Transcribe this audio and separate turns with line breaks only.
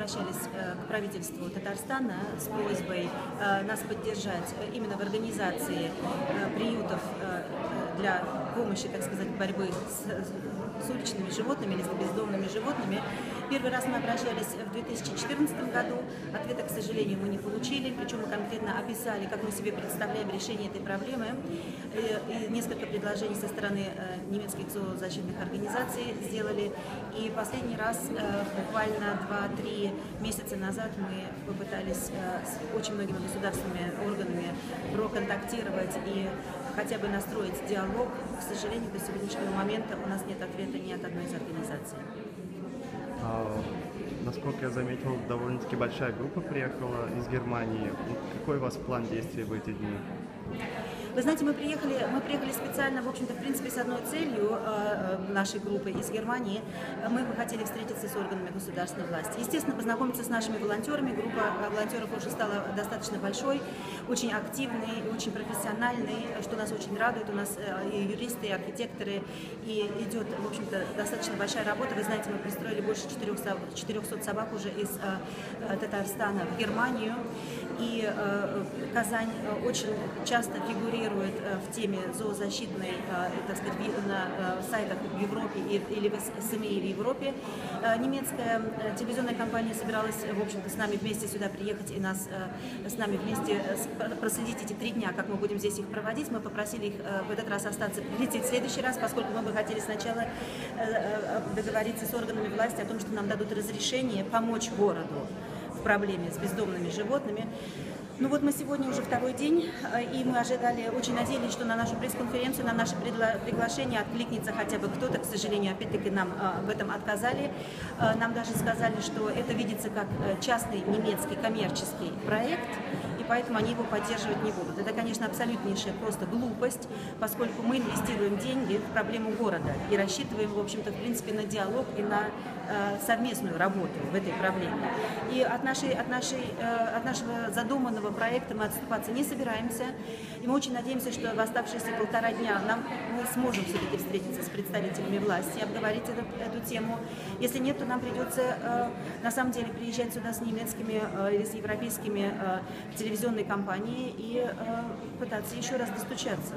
обращались к правительству Татарстана с просьбой нас поддержать именно в организации приютов для помощи, так сказать, борьбы с уличными животными или с бездомными животными. Первый раз мы обращались в 2014 году, ответа, к сожалению, мы не получили, причем мы конкретно описали, как мы себе представляем решение этой проблемы, и несколько предложений со стороны немецких зоозащитных организаций сделали. И последний раз, буквально 2-3 месяца назад, мы попытались с очень многими государственными органами проконтактировать и хотя бы настроить диалог. К сожалению, до сегодняшнего момента у нас нет ответа ни от одной из организаций.
Насколько я заметил, довольно-таки большая группа приехала из Германии. Какой у вас план действий в эти дни?
Вы знаете, мы приехали специально, в общем-то, в принципе, с одной целью нашей группы из Германии. Мы бы хотели встретиться с органами государственной власти. Естественно, познакомиться с нашими волонтерами. Группа волонтеров уже стала достаточно большой, очень активной, очень профессиональной, что нас очень радует. У нас и юристы, и архитекторы, и идет, в общем-то, достаточно большая работа. Вы знаете, мы пристроили больше 400 собак уже из Татарстана в Германию. И Казань очень часто фигурирует в теме зоозащитной, так сказать, на сайтах в Европе или в СМИ в Европе. Немецкая телевизионная компания собиралась, в общем-то, с нами вместе сюда приехать и с нами вместе проследить эти 3 дня, как мы будем здесь их проводить. Мы попросили их в этот раз остаться, прилететь в следующий раз, поскольку мы бы хотели сначала договориться с органами власти о том, что нам дадут разрешение помочь городу в проблеме с бездомными животными. Ну вот мы сегодня уже 2-й день, и мы ожидали, очень надеялись, что на нашу пресс-конференцию, на наше приглашение откликнется хотя бы кто-то. К сожалению, опять-таки нам в этом отказали. Нам даже сказали, что это видится как частный немецкий коммерческий проект, и поэтому они его поддерживать не будут. Это, конечно, абсолютнейшая просто глупость, поскольку мы инвестируем деньги в проблему города и рассчитываем, в общем-то, в принципе, на диалог и на совместную работу в этой проблеме. И от нашего задуманного проекта мы отступаться не собираемся. И мы очень надеемся, что в оставшиеся 1,5 дня мы сможем все-таки встретиться с представителями власти и обговорить эту тему. Если нет, то нам придется на самом деле приезжать сюда с немецкими или с европейскими телевизионной компанией и пытаться еще раз достучаться.